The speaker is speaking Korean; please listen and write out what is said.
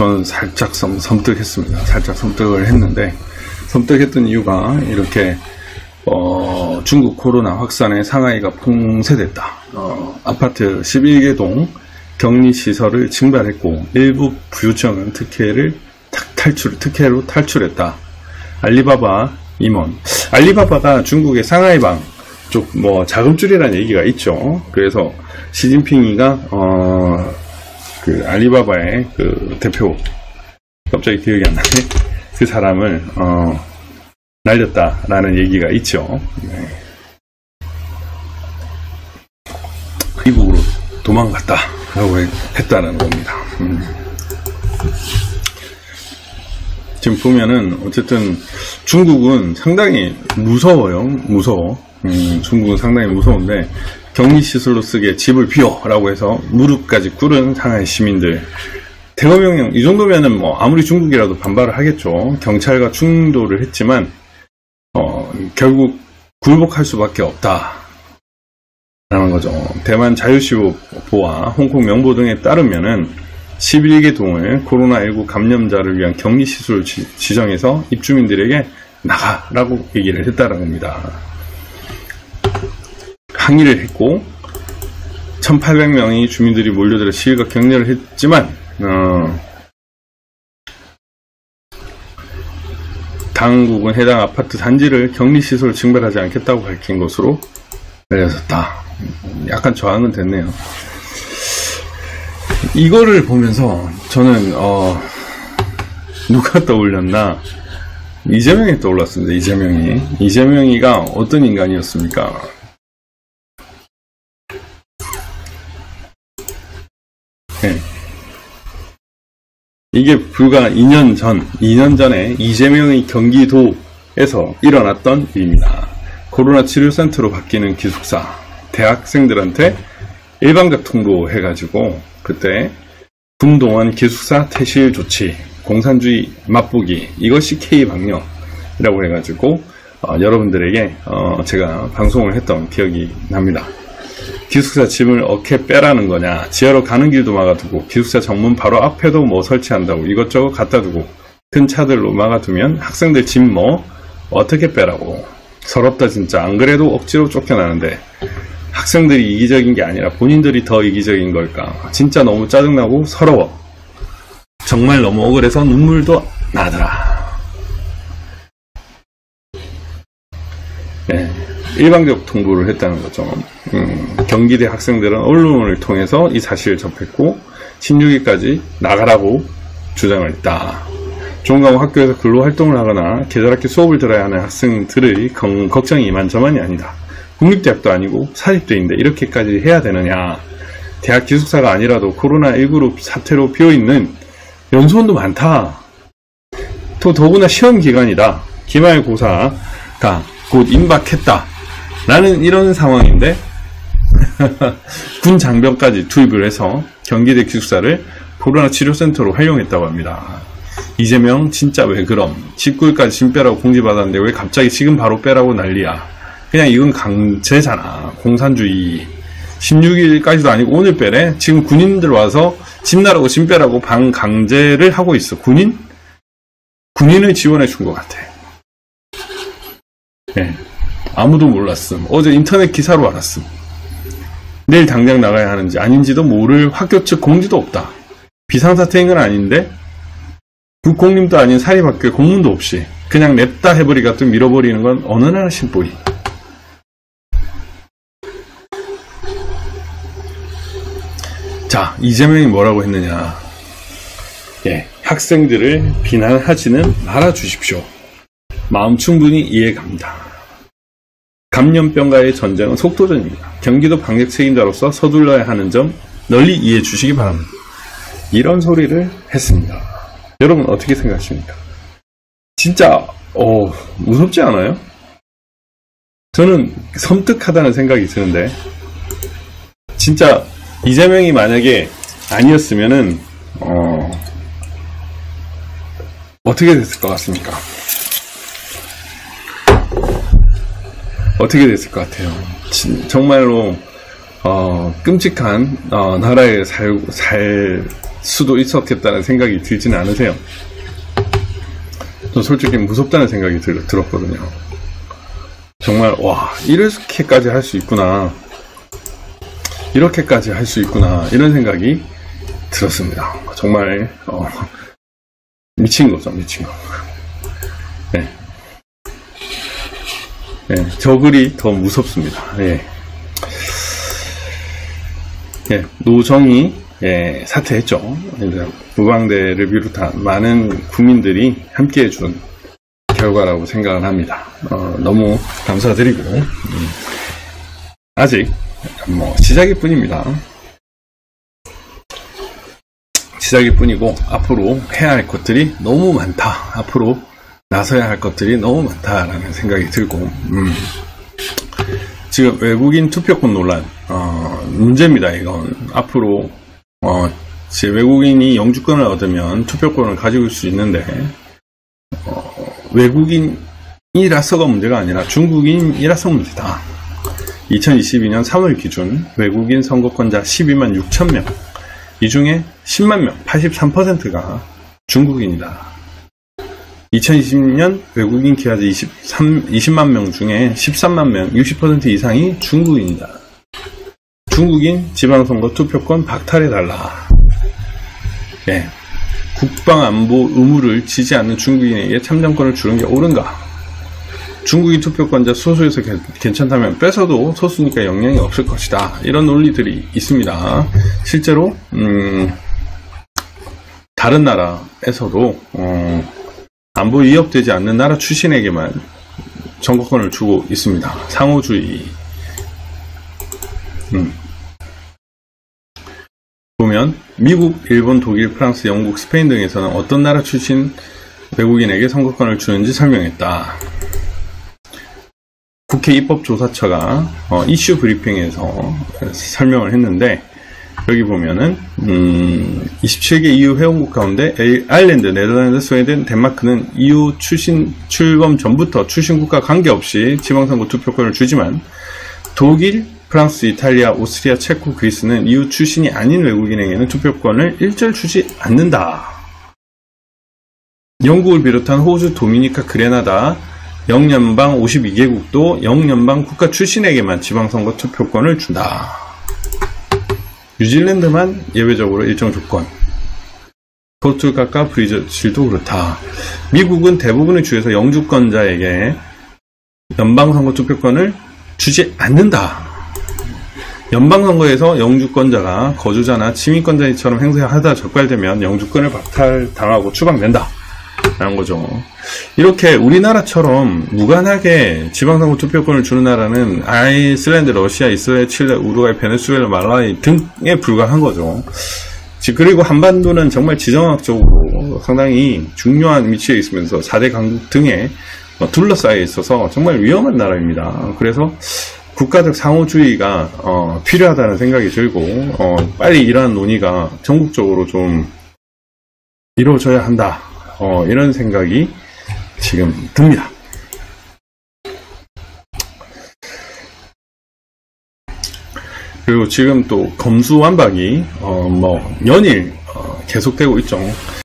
저는 살짝 섬뜩했습니다. 살짝 섬뜩을 했는데, 섬뜩했던 이유가 이렇게 중국 코로나 확산에 상하이가 봉쇄됐다. 아파트 11개 동 격리시설을 증발했고 일부 부유층은 특혜로 탈출했다. 알리바바 임원. 알리바바가 중국의 상하이방 쪽 자금줄이라는 얘기가 있죠. 그래서 시진핑이가 그 알리바바의 그 대표, 갑자기 기억이 안 나네. 그 사람을 날렸다라는 얘기가 있죠. 네. 미국으로 도망갔다라고 했다는 겁니다. 지금 보면은 어쨌든 중국은 상당히 무서워요. 무서워. 중국은 상당히 무서운데 격리시설로 쓰기에 집을 비워라고 해서 무릎까지 꿇은 상하이 시민들. 대검명령 이 정도면은 아무리 중국이라도 반발을 하겠죠. 경찰과 충돌을 했지만 결국 굴복할 수밖에 없다 라는 거죠. 대만 자유시보와 홍콩 명보 등에 따르면은 11개 동을 코로나19 감염자를 위한 격리시설을 지정해서 입주민들에게 나가라고 얘기를 했다는 겁니다. 항의를 했고 1800명의 주민들이 몰려들어 시위가 격렬을 했지만 당국은 해당 아파트 단지를 격리시설을 증발하지 않겠다고 밝힌 것으로 알려졌다. 약간 저항은 됐네요. 이거를 보면서 저는 누가 떠올렸나? 이재명이 떠올랐습니다. 이재명이가 어떤 인간이었습니까? 네. 이게 불과 2년 전에 이재명이 경기도에서 일어났던 일입니다. 코로나 치료센터로 바뀌는 기숙사, 대학생들한테 일방적 통보해가지고 그때 금동원 기숙사 퇴실 조치, 공산주의 맛보기, 이것이 K방역이라고 해가지고 여러분들에게 제가 방송을 했던 기억이 납니다. 기숙사 짐을 어떻게 빼라는 거냐, 지하로 가는 길도 막아두고 기숙사 정문 바로 앞에도 설치한다고 이것저것 갖다 두고 큰 차들로 막아두면 학생들 짐 어떻게 빼라고. 서럽다 진짜. 안 그래도 억지로 쫓겨나는데 학생들이 이기적인 게 아니라 본인들이 더 이기적인 걸까. 진짜 너무 짜증나고 서러워. 정말 너무 억울해서 눈물도 나더라. 네, 일방적 통보를 했다는 거죠. 경기대 학생들은 언론을 통해서 이 사실을 접했고 16일까지 나가라고 주장을 했다. 종강 학교에서 근로활동을 하거나 계절학교 수업을 들어야 하는 학생들의 걱정이 이만저만이 아니다. 국립대학도 아니고 사립대인데 이렇게까지 해야 되느냐. 대학 기숙사가 아니라도 코로나19로 사태로 비어있는 연수원도 많다. 더구나 시험기간이다. 기말고사가 곧 임박했다. 라는 이런 상황인데 군 장병까지 투입을 해서 경기대 기숙사를 코로나 치료센터로 활용했다고 합니다. 이재명 진짜 왜 그럼. 19일까지 짐 빼라고 공지받았는데 왜 갑자기 지금 바로 빼라고 난리야. 그냥 이건 강제잖아. 공산주의. 16일까지도 아니고 오늘 빼래. 지금 군인들 와서 짐 나라고 짐 빼라고 방 강제를 하고 있어. 군인을 지원해 준 것 같아. 네. 아무도 몰랐음. 어제 인터넷 기사로 알았음. 내일 당장 나가야 하는지 아닌지도 모를 학교 측 공지도 없다. 비상사태인 건 아닌데 국공립도 아닌 사립학교에 공문도 없이 그냥 냅다 해버리가 또 밀어버리는 건 어느 나라 신보이. 자, 이재명이 뭐라고 했느냐. 예, 학생들을 비난하지는 말아주십시오. 마음 충분히 이해갑니다. 감염병과의 전쟁은 속도전입니다. 경기도 방역 책임자로서 서둘러야 하는 점 널리 이해해 주시기 바랍니다. 이런 소리를 했습니다. 여러분 어떻게 생각하십니까? 진짜 무섭지 않아요? 저는 섬뜩하다는 생각이 드는데 진짜 이재명이 만약에 아니었으면은 어떻게 됐을 것 같습니까? 어떻게 됐을 것 같아요? 정말로 끔찍한 나라에 수도 있었겠다는 생각이 들지는 않으세요? 전 솔직히 무섭다는 생각이 들었거든요. 정말 와, 이렇게까지 할 수 있구나, 이렇게까지 할 수 있구나, 이런 생각이 들었습니다. 정말 미친 거죠, 미친 거. 네. 네, 저 글이 더 무섭습니다. 예. 예, 노정이 사퇴했죠. 무방대를 비롯한 많은 국민들이 함께 해준 결과라고 생각을 합니다. 너무 감사드리고, 아직 시작일 뿐입니다. 시작일 뿐이고, 앞으로 해야 할 것들이 너무 많다, 앞으로 나서야 할 것들이 너무 많다라는 생각이 들고, 지금 외국인 투표권 논란, 문제입니다. 이건 앞으로 외국인이 영주권을 얻으면 투표권을 가지고 있을 수 있는데, 외국인이라서가 문제가 아니라 중국인이라서 문제다. 2022년 3월 기준 외국인 선거권자 12만 6천 명, 이 중에 10만 명, 83%가 중국인이다. 2020년 외국인 기하자 20만 명 중에 13만 명, 60% 이상이 중국인이다. 중국인 지방선거 투표권 박탈해달라. 네. 국방안보 의무를 지지 않는 중국인에게 참정권을 주는 게 옳은가? 중국인 투표권자 소수에서 괜찮다면 뺏어도 소수니까 영향이 없을 것이다. 이런 논리들이 있습니다. 실제로 다른 나라에서도 안보 위협되지 않는 나라 출신에게만 선거권을 주고 있습니다. 상호주의. 보면 미국, 일본, 독일, 프랑스, 영국, 스페인 등에서는 어떤 나라 출신 외국인에게 선거권을 주는지 설명했다. 국회 입법조사처가 이슈 브리핑에서 설명을 했는데, 여기 보면은 27개 EU 회원국 가운데 아일랜드, 네덜란드, 스웨덴, 덴마크는 EU 출범 전부터 출신국과 관계없이 지방선거 투표권을 주지만, 독일, 프랑스, 이탈리아, 오스트리아, 체코, 그리스는 EU 출신이 아닌 외국인에게는 투표권을 일절 주지 않는다. 영국을 비롯한 호주, 도미니카, 그레나다, 영연방 52개국도 영연방 국가 출신에게만 지방선거 투표권을 준다. 뉴질랜드만 예외적으로 일정 조건. 포르투갈과 브라질도 그렇다. 미국은 대부분의 주에서 영주권자에게 연방선거 투표권을 주지 않는다. 연방선거에서 영주권자가 거주자나 시민권자처럼 행세하다 적발되면 영주권을 박탈당하고 추방된다 라는 거죠. 이렇게 우리나라처럼 무관하게 지방선거 투표권을 주는 나라는 아이슬란드, 러시아, 이스라엘, 칠레, 우루과이, 베네수엘라, 말라위 등에 불과한 거죠. 그리고 한반도는 정말 지정학적으로 상당히 중요한 위치에 있으면서 4대 강국 등에 둘러싸여 있어서 정말 위험한 나라입니다. 그래서 국가적 상호주의가 필요하다는 생각이 들고, 빨리 이러한 논의가 전국적으로 좀 이루어져야 한다, 이런 생각이 지금 듭니다. 그리고 지금 또 검수완박이 연일 계속되고 있죠.